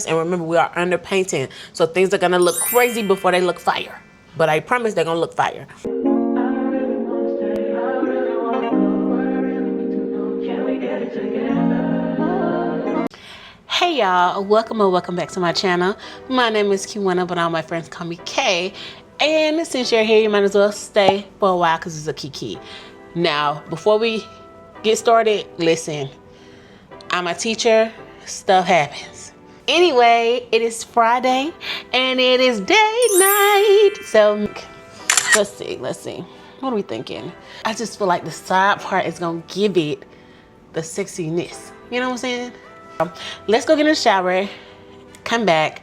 And remember, we are underpainting, so things are gonna look crazy before they look fire. But I promise they're gonna look fire. Hey y'all, welcome or welcome back to my channel. My name is KayPhnae, but all my friends call me Kay. And since you're here, you might as well stay for a while because it's a kiki. Now, before we get started, listen, I'm a teacher, stuff happens. Anyway, it is Friday and it is date night. So let's see. What are we thinking? I just feel like the side part is gonna give it the sexiness. You know what I'm saying? Let's go get in the shower, come back.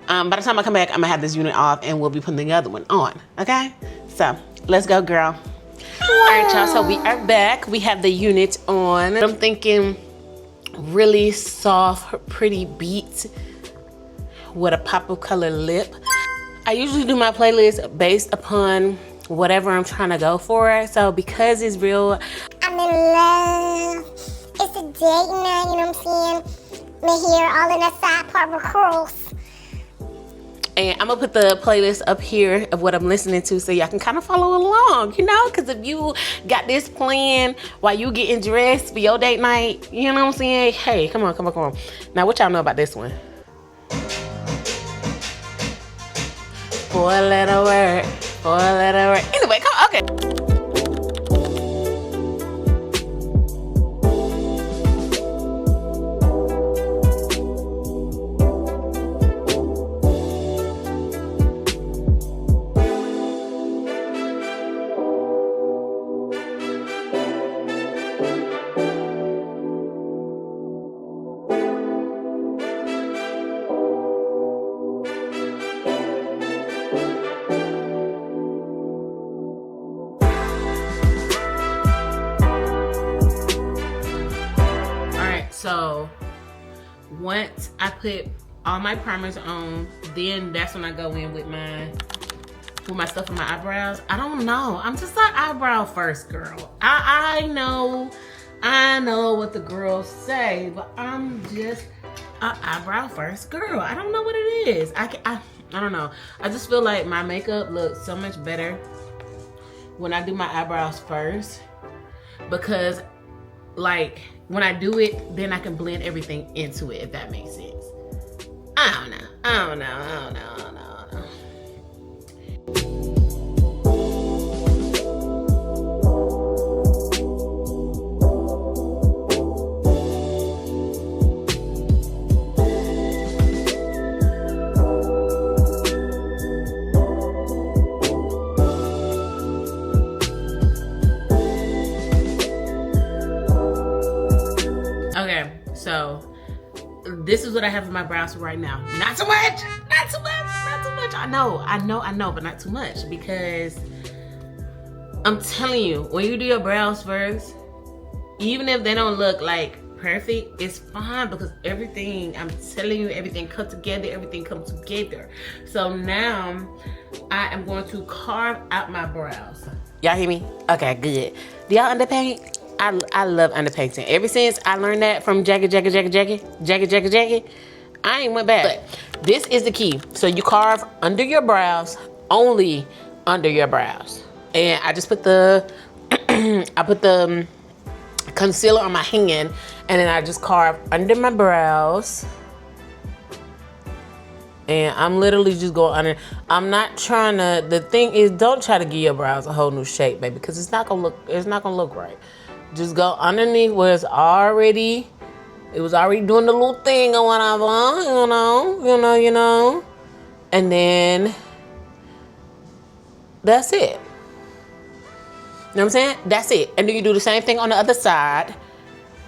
By the time I come back, I'm gonna have this unit off and we'll be putting the other one on, okay? So let's go, girl. All right, y'all, so we are back. We have the unit on. I'm thinking really soft, pretty beat with a pop of color lip. I usually do my playlist based upon whatever I'm trying to go for. So because it's real, I'm in love. It's a date night, you know what I'm saying? We're here all in the side part with curls. and I'm gonna put the playlist up here of what I'm listening to so y'all can kind of follow along, you know, because if you got this playing while you getting dressed for your date night, you know what I'm saying? Hey, come on. Now, what y'all know about this one? Four-letter word. Anyway, come on, okay. So once I put all my primers on, then that's when I go in with my stuff on my eyebrows. I don't know. I'm just like eyebrow first girl. I know what the girls say, but I'm just an eyebrow first girl. I don't know what it is. I don't know. I just feel like my makeup looks so much better when I do my eyebrows first, because like when I do it, then I can blend everything into it, if that makes sense. I don't know. Okay, so this is what I have in my brows right now. Not too much. I know, but not too much, because I'm telling you, when you do your brows first, even if they don't look like perfect, it's fine, because everything, I'm telling you, everything comes together. So now I am going to carve out my brows. Y'all hear me? Okay, good. Do y'all underpaint? I love underpainting. Ever since I learned that from Jackie, I ain't went back. But this is the key. So you carve under your brows, only under your brows. And I just put the I put the concealer on my hand, and then I just carve under my brows. And I'm literally just going under. I'm not trying to, the thing is, don't try to give your brows a whole new shape, baby, because it's not gonna look right. Just go underneath where it was already doing the little thing or whatever, you know. And then that's it. You know what I'm saying? That's it. And then you do the same thing on the other side,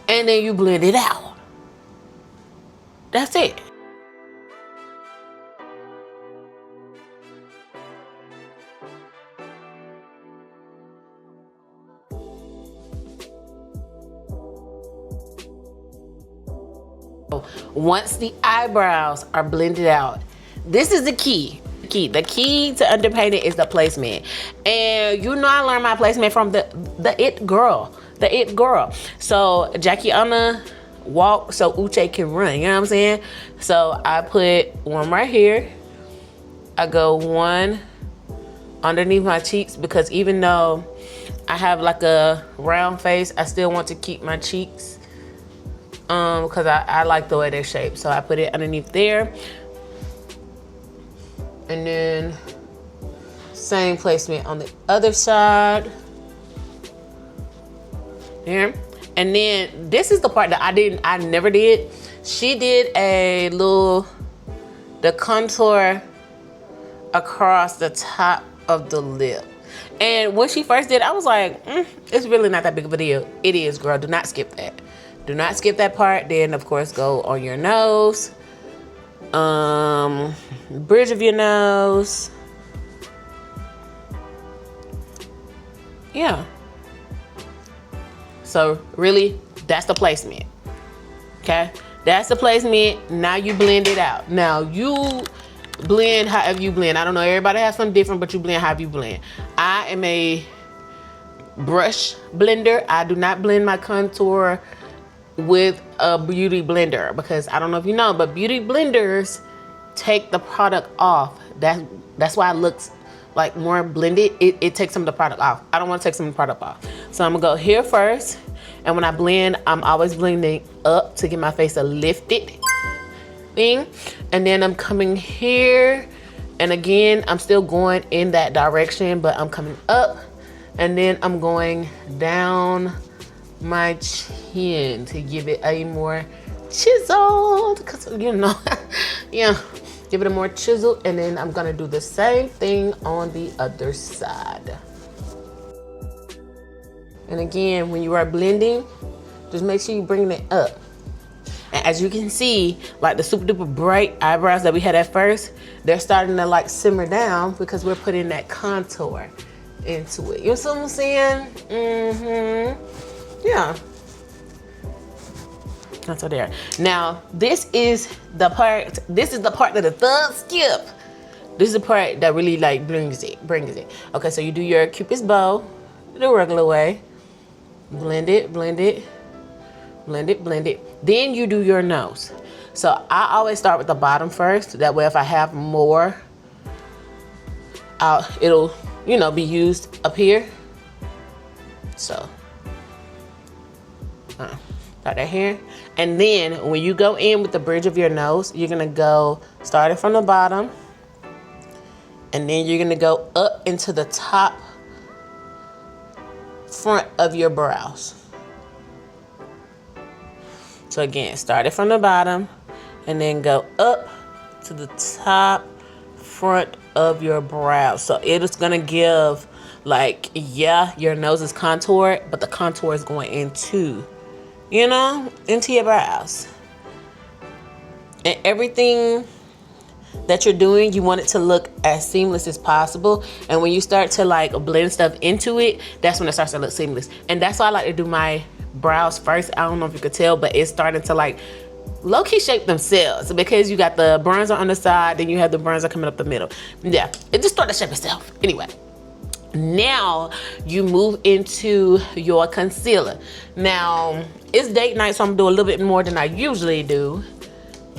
and then you blend it out. That's it. Once the eyebrows are blended out, this is the key. The key to underpainting is the placement. And you know, I learned my placement from the it girl. So Jackie Anna walk so Uche can run. You know what I'm saying? So I put one right here. I go one underneath my cheeks because even though I have like a round face, I still want to keep my cheeks because I like the way they're shaped. So I put it underneath there. And then same placement on the other side. There. And then this is the part that I never did. She did the contour across the top of the lip. And when she first did, I was like, it's really not that big of a deal. It is, girl. Do not skip that. Do not skip that part. Then, of course, go on your nose. Bridge of your nose. Yeah. So, really, that's the placement. Okay? That's the placement. Now you blend it out. Now, you blend however you blend. I don't know, everybody has something different, but you blend however you blend. I am a brush blender. I do not blend my contour with a beauty blender because I don't know if you know, but beauty blenders take the product off. That's why it looks like more blended. It takes some of the product off. I don't want to take some of the product off. So I'm gonna go here first, and when I blend, I'm always blending up to get my face a lifted thing. And then I'm coming here, and again I'm still going in that direction, but I'm coming up, and then I'm going down my chin to give it a more chiseled, because you know yeah, give it a more chisel. And then I'm gonna do the same thing on the other side. And again, when you are blending, just make sure you bring it up. And as you can see, like the super duper bright eyebrows that we had at first, they're starting to like simmer down because we're putting that contour into it. You know what I'm saying? Yeah. That's what there. Now, this is the part that the thugs skip. This is the part that really like brings it. Okay, so you do your Cupid's bow the regular way. Blend it, blend it, blend it, blend it. Then you do your nose. So I always start with the bottom first. That way if I have more, it'll, you know, be used up here. So, start right here. And then when you go in with the bridge of your nose, you're gonna go starting from the bottom. And then you're gonna go up into the top front of your brows. So again, start it from the bottom and then go up to the top front of your brows. So it is gonna give like, yeah, your nose is contoured, but the contour is going into, you know, into your brows. And everything that you're doing, you want it to look as seamless as possible. And when you start to like blend stuff into it, that's when it starts to look seamless. And that's why I like to do my brows first. I don't know if you could tell, but it's starting to like low-key shape themselves because you got the bronzer on the side, then you have the bronzer coming up the middle. Yeah, it just started to shape itself. Anyway, now you move into your concealer. Now it's date night, so I'm gonna do a little bit more than I usually do.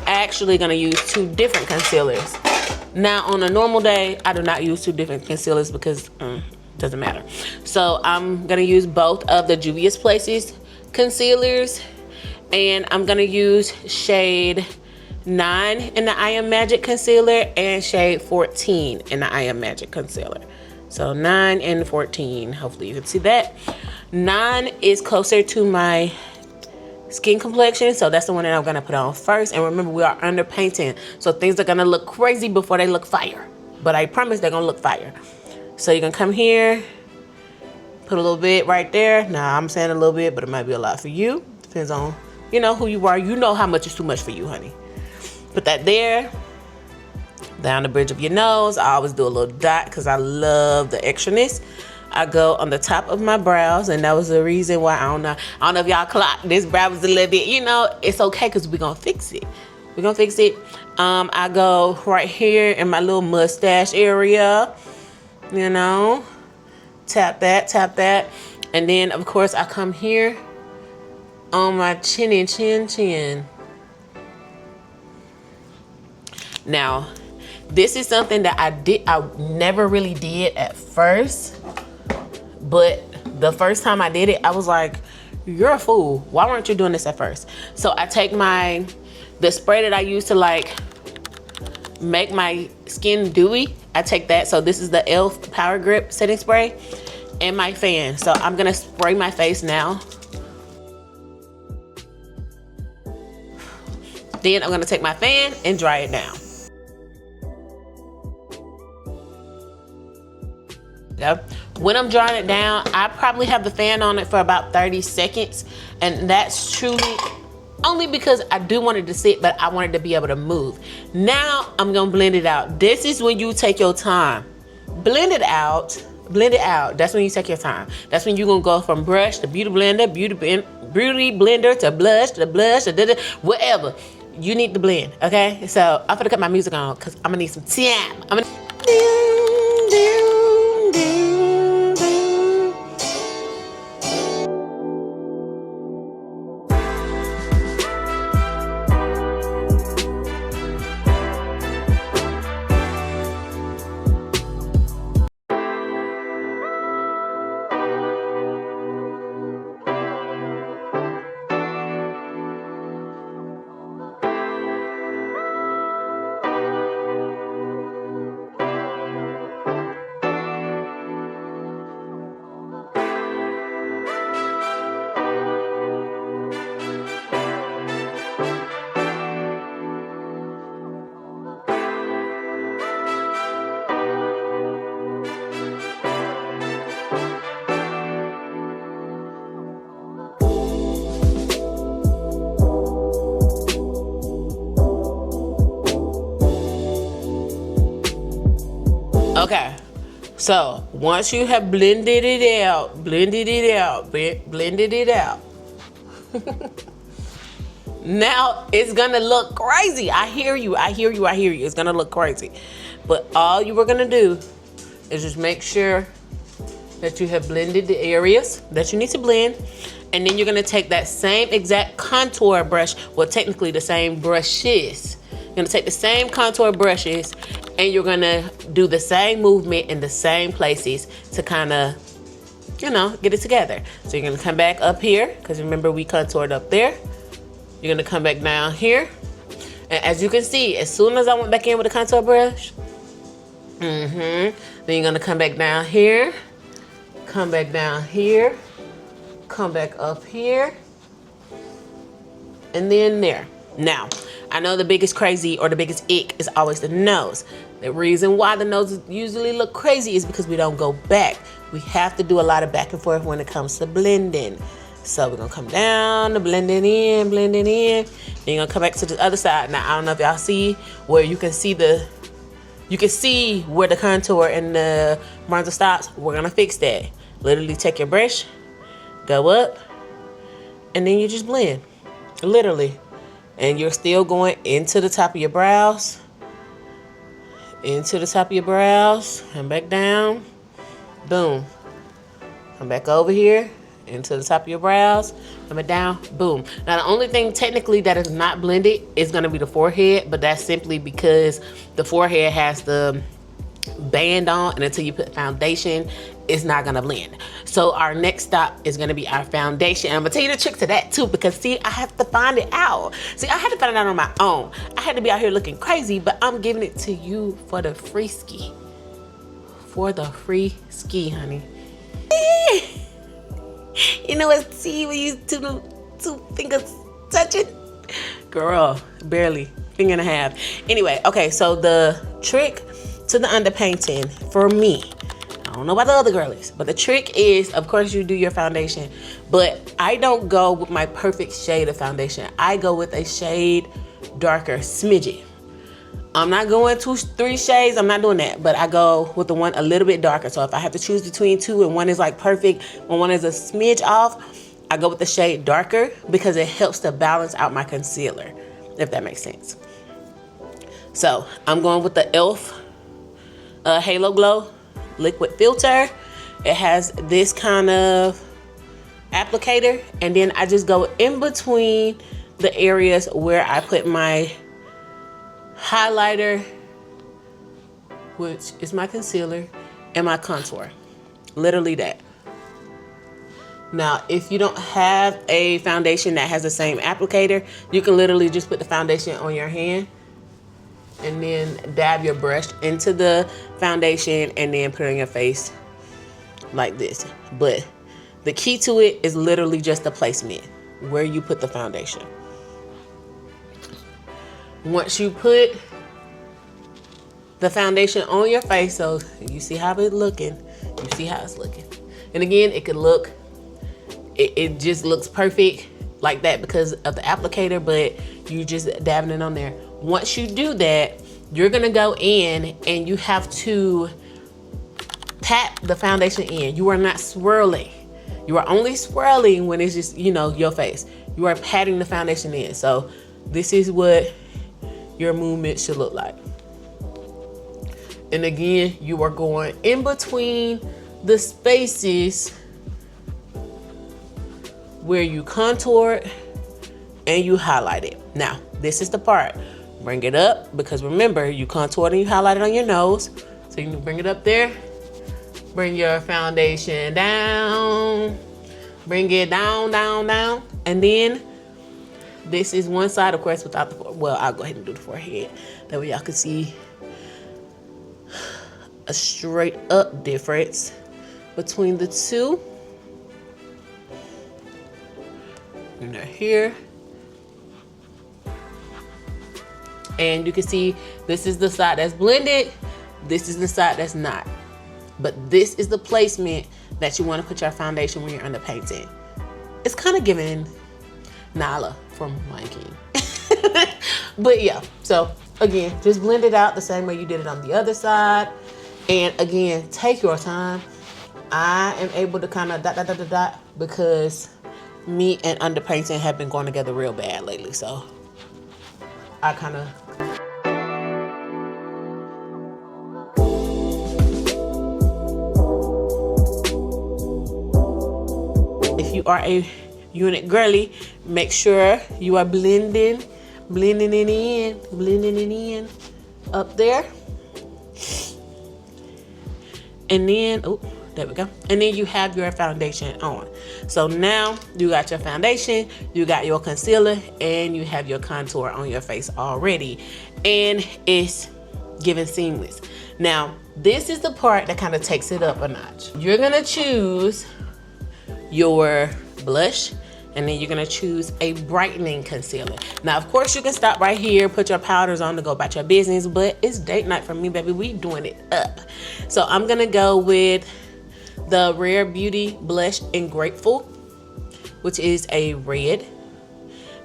Actually gonna use 2 different concealers. Now on a normal day, I do not use 2 different concealers because doesn't matter. So I'm gonna use both of the Juvia's Places concealers, and I'm gonna use shade 9 in the I Am Magic concealer and shade 14 in the I Am Magic concealer. So 9 and 14, hopefully you can see that. 9 is closer to my skin complexion, so that's the one that I'm gonna put on first. And remember, we are underpainting, so things are gonna look crazy before they look fire, but I promise they're gonna look fire. So you're gonna come here, put a little bit right there. Now I'm saying a little bit, but it might be a lot for you. Depends on, you know, who you are. You know how much is too much for you, honey. Put that there. Down the bridge of your nose. I always do a little dot because I love the extraness. I go on the top of my brows, and that was the reason why I don't know if y'all clocked this brow was a little bit, you know, it's okay because we're gonna fix it. We're gonna fix it. I go right here in my little mustache area, you know, tap that, and then of course I come here on my chin. Now, this is something that I never really did at first, but the first time I did it, I was like, you're a fool. Why weren't you doing this at first? So I take the spray that I use to like make my skin dewy. I take that. So this is the e.l.f. Power Grip setting spray and my fan. So I'm gonna spray my face now. Then I'm gonna take my fan and dry it down. Yep. When I'm drying it down, I probably have the fan on it for about 30 seconds. And that's truly only because I do want it to sit, but I wanted to be able to move. Now I'm gonna blend it out. This is when you take your time. Blend it out. Blend it out. That's when you take your time. That's when you're gonna go from brush to beauty blender, beauty blender to blush, to whatever. You need to blend, okay? So I'm gonna cut my music on because I'm gonna need some time. Okay, so once you have blended it out, now it's gonna look crazy. I hear you. It's gonna look crazy. But all you were gonna do is just make sure that you have blended the areas that you need to blend. And then you're gonna take that same exact contour brush, well, technically the same brushes. You're gonna take the same contour brushes and you're gonna do the same movement in the same places to kind of, you know, get it together. So you're gonna come back up here, because remember we contoured up there. You're gonna come back down here. And as you can see, as soon as I went back in with the contour brush, then you're gonna come back down here, come back down here, come back up here, and then there. Now, I know the biggest crazy or the biggest ick is always the nose. The reason why the noses usually look crazy is because we don't go back. We have to do a lot of back and forth when it comes to blending. So we're gonna come down to blending in. Then you're gonna come back to the other side. Now, I don't know if y'all see where you can see where the contour and the bronzer stops. We're gonna fix that. Literally take your brush, go up, and then you just blend, literally. And you're still going into the top of your brows, come back down, boom. Come back over here, into the top of your brows, come back down, boom. Now the only thing technically that is not blended is gonna be the forehead, but that's simply because the forehead has the band on, and until you put foundation, it's not gonna blend. So our next stop is gonna be our foundation. And I'm gonna tell you the trick to that too, because see, I have to find it out. See, I had to find it out on my own. I had to be out here looking crazy, but I'm giving it to you for the free ski. For the free ski, honey. You know what? See when you two fingers touch it? Girl, barely, finger and a half. Anyway, okay, so the trick to the underpainting for me, I don't know about the other girlies, but the trick is, of course, you do your foundation, but I don't go with my perfect shade of foundation. I go with a shade darker, smidgy. I'm not going 2-3 shades, I'm not doing that, but I go with the one a little bit darker. So if I have to choose between two and one is like perfect and one is a smidge off, I go with the shade darker because it helps to balance out my concealer, if that makes sense. So I'm going with the e.l.f. Halo Glow liquid filter. It has this kind of applicator, and then I just go in between the areas where I put my highlighter, which is my concealer, and my contour. Literally that. Now, if you don't have a foundation that has the same applicator, you can literally just put the foundation on your hand and then dab your brush into the foundation and then put it on your face like this. But the key to it is literally just the placement, where you put the foundation. Once you put the foundation on your face, so you see how it's looking, you see how it's looking. And again, it could look, it just looks perfect like that because of the applicator, but you just dabbing it on there. Once you do that, you're gonna go in and you have to pat the foundation in. You are not swirling. You are only swirling when it's just, you know, your face. You are patting the foundation in. So this is what your movement should look like. And again, you are going in between the spaces where you contour and you highlight it. Now, this is the part. Bring it up, because remember, you contoured and you highlighted on your nose. So you can bring it up there. Bring your foundation down. Bring it down, down, down. And then this is one side, of course, without the, well, I'll go ahead and do the forehead. That way y'all can see a straight up difference between the two. And they're here. And you can see this is the side that's blended. This is the side that's not. But this is the placement that you want to put your foundation when you're underpainting. It's kind of giving Nala from Lion King. But yeah, so again, just blend it out the same way you did it on the other side. And again, take your time. I am able to kind of dot because me and underpainting have been going together real bad lately. So I kind of you are a unit girly, make sure you are blending it in up there. And then, oh, there we go. And then you have your foundation on. So now you got your foundation, you got your concealer, and you have your contour on your face already. And it's giving seamless. Now, this is the part that kind of takes it up a notch. You're gonna choose your blush, and then you're gonna choose a brightening concealer. Now, of course, you can stop right here, put your powders on to go about your business, but it's date night for me, baby. We doing it up. So I'm gonna go with the Rare Beauty Blush in Grateful, which is a red.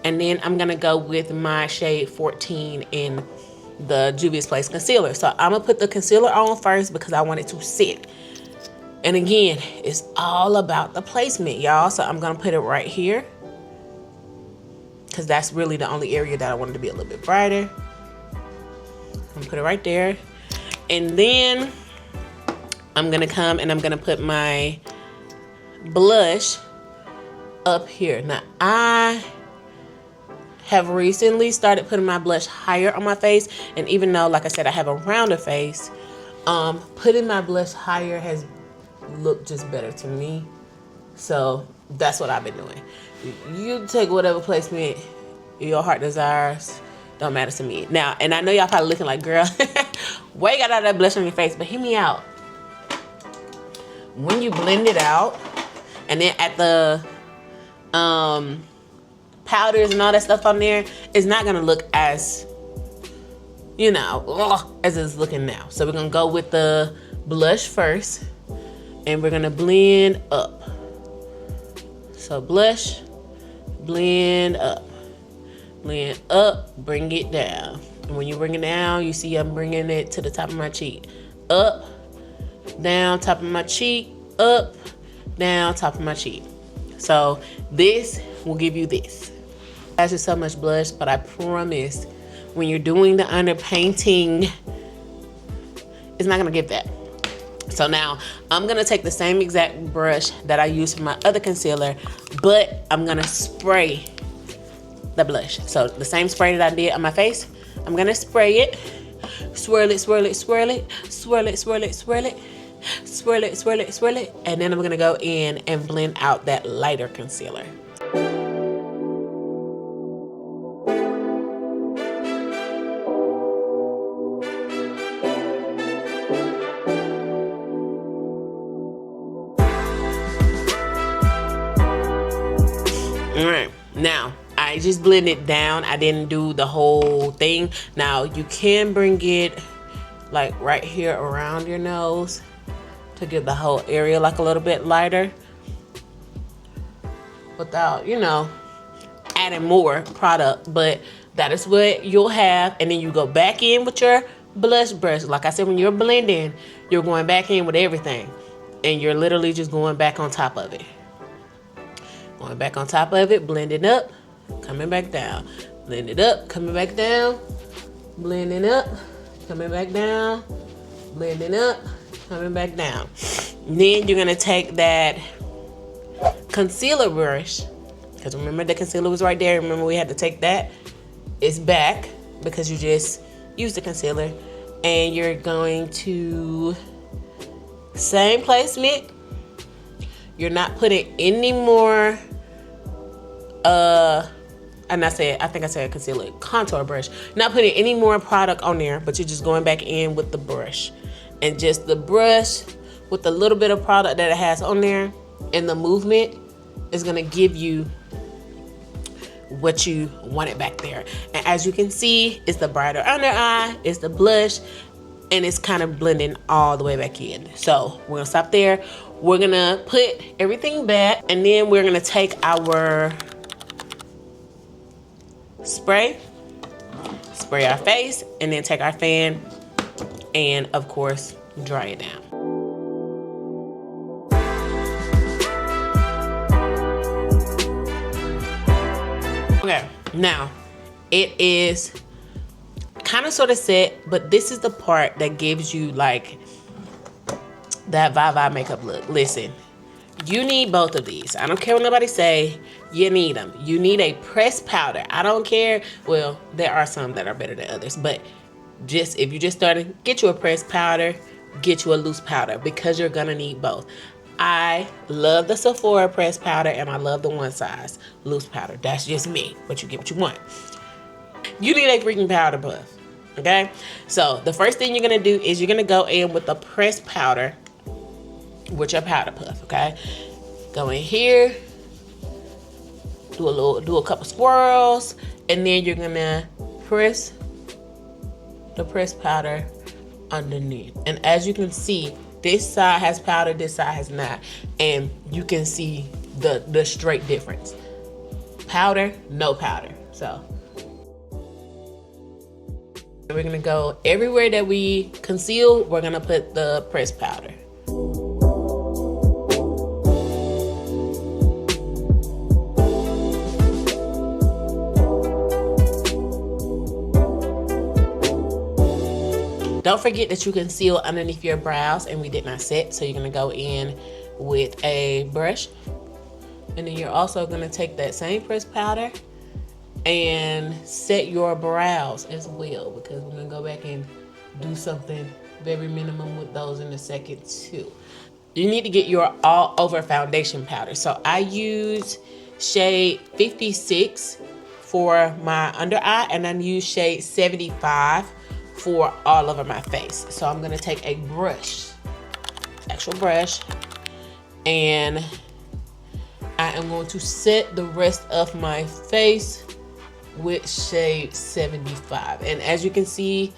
And then I'm gonna go with my shade 14 in the Juvia's Place concealer. So I'm gonna put the concealer on first because I want it to sit. And again, it's all about the placement, y'all. So I'm gonna put it right here because that's really the only area that I wanted to be a little bit brighter. I'm gonna put it right there. And then I'm gonna come and I'm gonna put my blush up here. Now, I have recently started putting my blush higher on my face. And even though, like I said, I have a rounder face, putting my blush higher has look just better to me. So that's what I've been doing. You take whatever placement your heart desires, don't matter to me. Now, and I know y'all probably looking like, girl, why you got all that blush on your face? But hear me out. When you blend it out, and then at the powders and all that stuff on there, it's not gonna look as, you know, as it's looking now. So we're gonna go with the blush first. And we're gonna blend up. So blush, blend up, bring it down. And when you bring it down, you see I'm bringing it to the top of my cheek. Up, down, top of my cheek, up, down, top of my cheek. So this will give you this. That's just so much blush, but I promise when you're doing the underpainting, it's not gonna give that. So now I'm gonna take the same exact brush that I used for my other concealer, but I'm gonna spray the blush. So the same spray that I did on my face, I'm gonna spray it, swirl it, swirl it, swirl it, swirl it, swirl it, swirl it, swirl it, swirl it, swirl it, and then I'm gonna go in and blend out that lighter concealer. All right, now I just blend it down. I didn't do the whole thing. Now you can bring it like right here around your nose to give the whole area like a little bit lighter without, you know, adding more product, but that is what you'll have. And then you go back in with your blush brush. Like I said, when you're blending, you're going back in with everything, and you're literally just going back on top of it. Going back on top of it, blending up, coming back down. Blend it up, coming back down. Blending up, coming back down. Blending up, coming back down. Then you're gonna take that concealer brush, because remember the concealer was right there. Remember we had to take that. It's back because you just used the concealer, and you're going to same placement. You're not putting any more and I think I said concealer, contour brush. Not putting any more product on there, but you're just going back in with the brush. And just the brush with a little bit of product that it has on there, and the movement is gonna give you what you wanted back there. And as you can see, it's the brighter under eye, it's the blush, and it's kind of blending all the way back in. So we're gonna stop there. We're gonna put everything back, and then we're gonna take our spray our face, and then take our fan and of course dry it down. Okay, now it is kind of sort of set, but this is the part that gives you like that vibe makeup look. Listen, you need both of these. I don't care what nobody say, you need them. You need a pressed powder. I don't care. Well, there are some that are better than others, but just if you just started, get you a pressed powder, get you a loose powder, because you're gonna need both. I love the Sephora pressed powder, and I love the one size loose powder. That's just me, but you get what you want. You need a freaking powder puff, okay? So the first thing you're gonna do is you're gonna go in with the pressed powder with your powder puff, okay? Go in here, do a couple swirls, and then you're gonna press the pressed powder underneath. And as you can see, this side has powder, this side has not, and you can see the straight difference. Powder, no powder. So we're gonna go everywhere that we conceal, we're gonna put the pressed powder. Don't forget that you conceal underneath your brows, and we did not set, so you're gonna go in with a brush, and then you're also gonna take that same pressed powder and set your brows as well, because we're gonna go back and do something very minimum with those in a second too. You need to get your all over foundation powder. So I use shade 56 for my under eye, and I use shade 75 for all over my face. So I'm gonna take a brush, actual brush, and I am going to set the rest of my face with shade 75. And as you can see,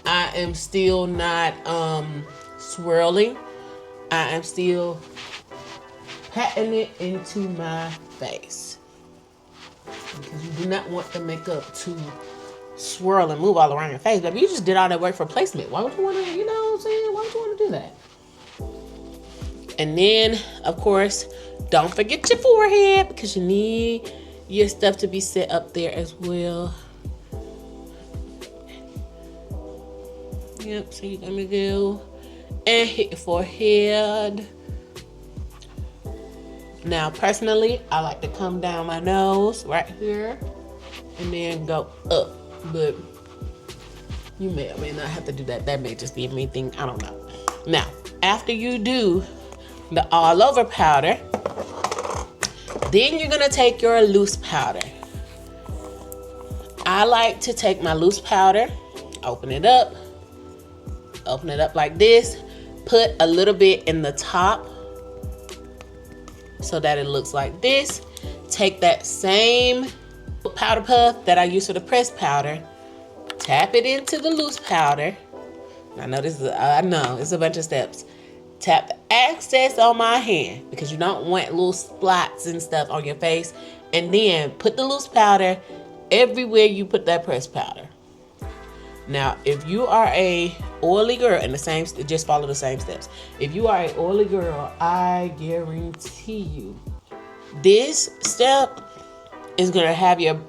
I am still not swirling. I am still patting it into my face, because you do not want the makeup to swirl and move all around your face. But you just did all that work for placement. Why would you want to, you know what I'm saying? Why would you want to do that? And then, of course, don't forget your forehead, because you need your stuff to be set up there as well. Yep, so you're gonna go and hit your forehead. Now, personally, I like to come down my nose right here and then go up. But you may or may not have to do that. That may just be a me thing. I don't know. Now, after you do the all over powder, then you're gonna take your loose powder. I like to take my loose powder, open it up like this, put a little bit in the top so that it looks like this. Take that same powder puff that I use for the pressed powder, tap it into the loose powder. I know it's a bunch of steps. Tap the excess on my hand because you don't want little spots and stuff on your face. And then put the loose powder everywhere you put that pressed powder. Now, if you are a oily girl, and just follow the same steps. If you are an oily girl, I guarantee you, this step is gonna have your.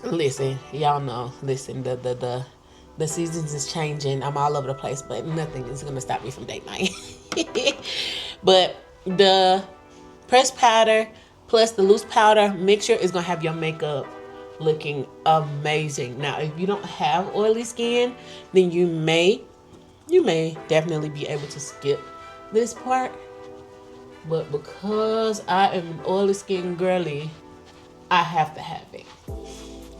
Listen, y'all know. Listen, the seasons is changing. I'm all over the place, but nothing is gonna stop me from date night. But the pressed powder plus the loose powder mixture is gonna have your makeup looking amazing. Now, if you don't have oily skin, then you may definitely be able to skip this part. But because I am an oily skin girly, I have to have it.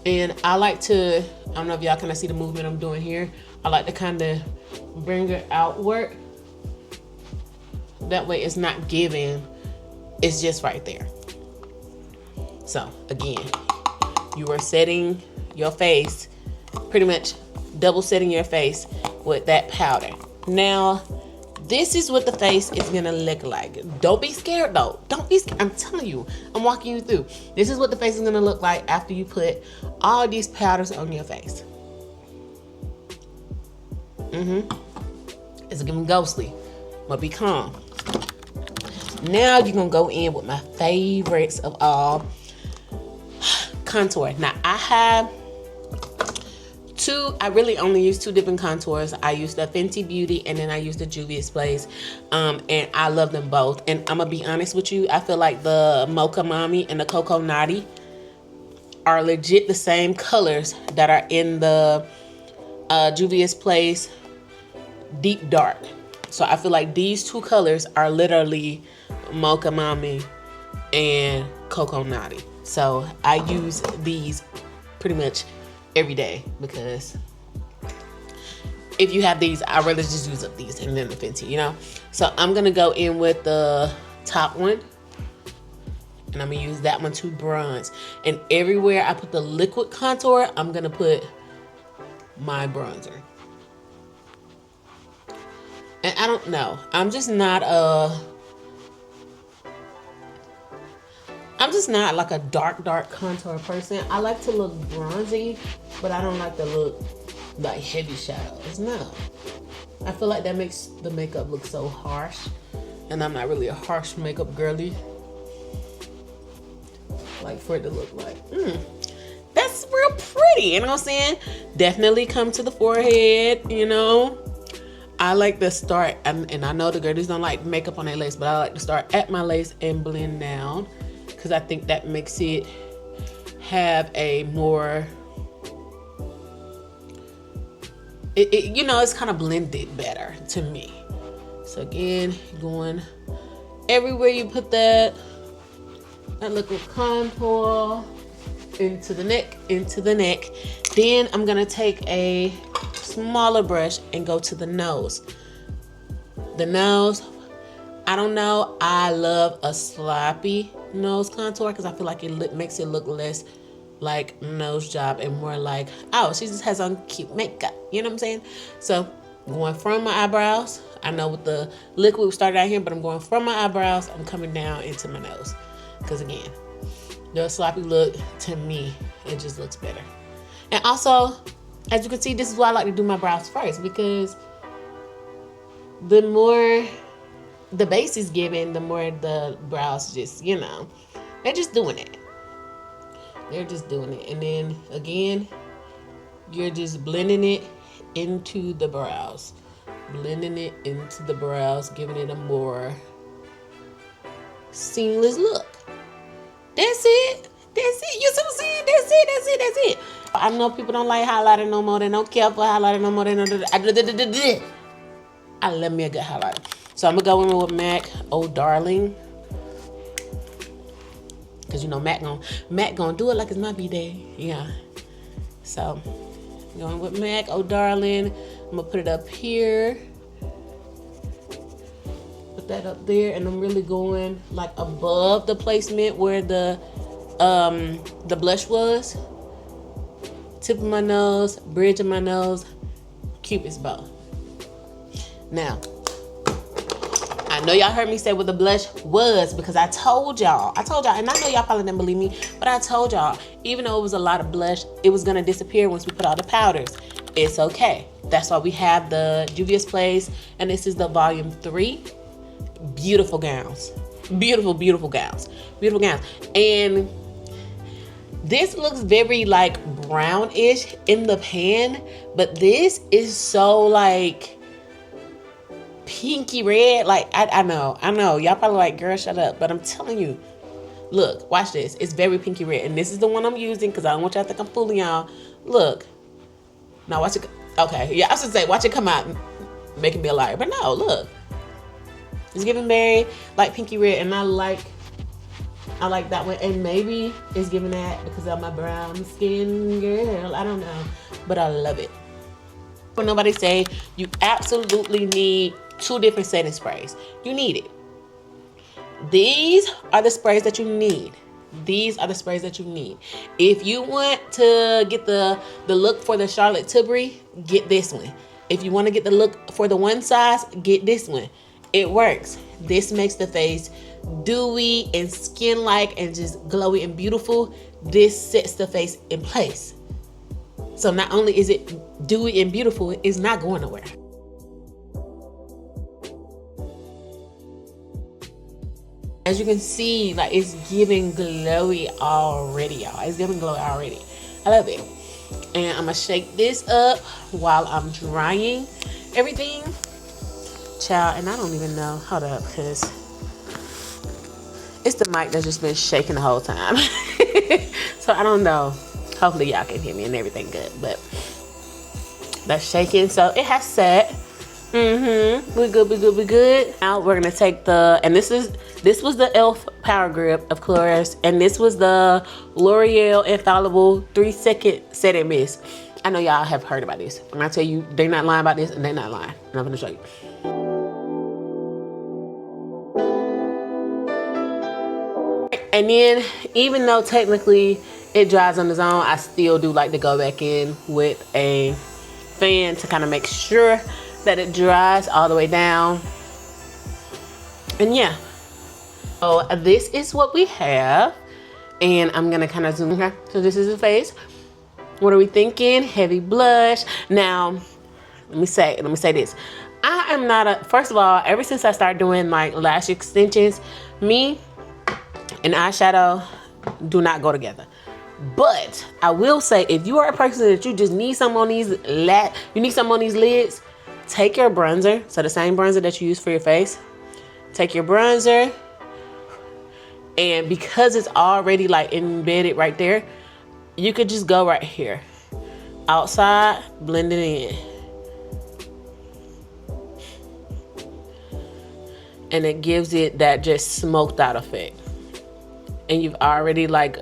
And I like to, I don't know if y'all can see the movement I'm doing here. I like to kind of bring it outward. That way it's not giving, it's just right there. So again, you are setting your face, pretty much double setting your face with that powder. Now, this is what the face is gonna look like. Don't be scared though. Don't be scared. I'm telling you, I'm walking you through. This is what the face is gonna look like after you put all these powders on your face. It's gonna be ghostly, but be calm. Now you're gonna go in with my favorites of all, contour. Now I really only use two different contours. I use the Fenty Beauty and then I use the Juvia's Place. And I love them both. And I'm gonna be honest with you, I feel like the Mocha Mami and the Coco Naughty are legit the same colors that are in the Juvia's Place Deep Dark. So I feel like these two colors are literally Mocha Mami and Coco Naughty. So I use these pretty much every day because if you have these, I'd rather just use up these and then the Fenty, you know? So I'm gonna go in with the top one and I'm gonna use that one to bronze. And everywhere I put the liquid contour, I'm gonna put my bronzer. And I don't know, I'm just not like a dark contour person. I like to look bronzy, but I don't like to look like heavy shadows. No. I feel like that makes the makeup look so harsh. And I'm not really a harsh makeup girly. Like for it to look like, that's real pretty. You know what I'm saying? Definitely come to the forehead, you know. I like to start, and I know the girlies don't like makeup on their lace, but I like to start at my lace and blend down. Because I think that makes it have a more, you know, it's kind of blended better to me. So again, going everywhere you put that liquid contour into the neck. Then I'm gonna take a smaller brush and go to the nose. The nose, I don't know, I love a sloppy nose contour because I feel like it makes it look less like nose job and more like, oh, she just has on cute makeup. You know what I'm saying? So going from my eyebrows, I know with the liquid we started out here, but I'm going from my eyebrows, I'm coming down into my nose. Because again, the sloppy look, to me, it just looks better. And also, as you can see, this is why I like to do my brows first, because the more the base is given, the more the brows just, you know, they're just doing it. They're just doing it. And then again, you're just blending it into the brows. blending it into the brows, giving it a more seamless look. That's it. That's it. You see what I'm saying? That's it. That's it. That's it. I know people don't like highlighter no more. They don't care for highlighter no more. I love me a good highlighter. So I'm gonna go in with MAC Oh Darling. Cause you know Mac gonna do it like it's my B-day. Yeah. So going with MAC Oh Darling. I'm gonna put it up here. Put that up there, and I'm really going like above the placement where the blush was. Tip of my nose, bridge of my nose, Cupid's bow. Now, I know y'all heard me say what the blush was because I told y'all, and I know y'all probably didn't believe me, but I told y'all, even though it was a lot of blush, it was gonna disappear once we put all the powders. It's okay. That's why we have the Juvia's Place, and this is the volume 3. Beautiful gowns. Beautiful, beautiful gowns. Beautiful gowns. And this looks very like brownish in the pan, but this is so like pinky red. Like I know y'all probably like, girl, shut up, but I'm telling you, look, watch this. It's very pinky red, and this is the one I'm using because I don't want y'all to think I'm fooling y'all. Look, now watch it. Okay, yeah, I was gonna say watch it come out making me a liar, but no, look, it's giving very like pinky red, and I like that one, and maybe it's giving that because of my brown skin, girl. I don't know, but I love it. When nobody say you absolutely need 2 different setting sprays, you need it. These are the sprays that you need. These are the sprays that you need. If you want to get the look for the Charlotte Tilbury, get this one. If you want to get the look for the one size, get this one. It works. This makes the face dewy and skin-like and just glowy and beautiful. This sets the face in place. So not only is it dewy and beautiful, it's not going nowhere. As you can see, like it's giving glowy already, y'all. It's giving glowy already. I love it. And I'm gonna shake this up while I'm drying everything. Child, and I don't even know. Hold up, because it's the mic that's just been shaking the whole time. So I don't know. Hopefully y'all can hear me and everything good, but that's shaking. So it has set. We good. Now we're gonna take and this was the e.l.f. Power Grip, of course, and this was the L'Oreal Infallible 3-second setting mist. I know y'all have heard about this. When I tell you they're not lying about this, and they're not lying. And I'm gonna show you. And then, even though technically it dries on its own, I still do like to go back in with a fan to kind of make sure that it dries all the way down. And yeah, so this is what we have, and I'm gonna kind of zoom. Okay, so this is the face. What are we thinking? Heavy blush. Now, let me say this. I am not first of all, ever since I started doing like lash extensions, me and eyeshadow do not go together. But I will say, if you are a person that you just need some on these lids, take your bronzer. So the same bronzer that you use for your face, take your bronzer, and because it's already like embedded right there, you could just go right here, outside, blend it in, and it gives it that just smoked out effect. And you've already like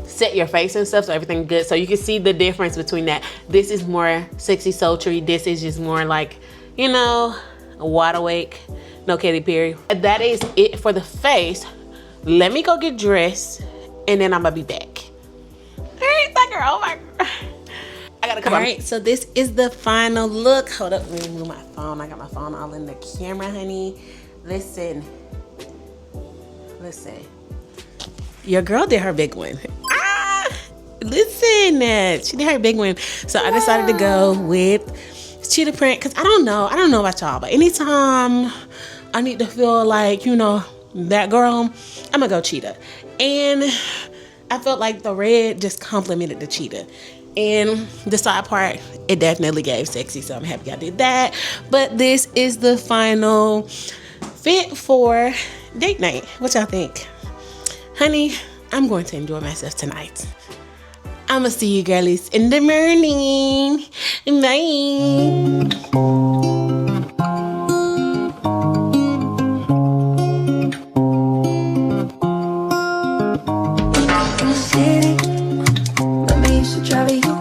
set your face and stuff, so everything good. So you can see the difference between that. This is more sexy sultry. This is just more like, you know, wide awake. No Katy Perry. That is it for the face. Let me go get dressed, and then I'm gonna be back. All right, my girl. Oh my girl. I gotta come. All right, so this is the final look. Hold up, let me move my phone. I got my phone all in the camera, honey. Listen. Your girl did her big one. Listen, she did her big one. So I decided to go with cheetah print, because I don't know about y'all, but anytime I need to feel like, you know, that girl, I'm gonna go cheetah. And I felt like the red just complemented the cheetah. And the side part, it definitely gave sexy, so I'm happy I did that. But this is the final fit for date night. What y'all think? Honey, I'm going to enjoy myself tonight. I'm gonna see you girlies in the morning. Bye. City, but me used to travel you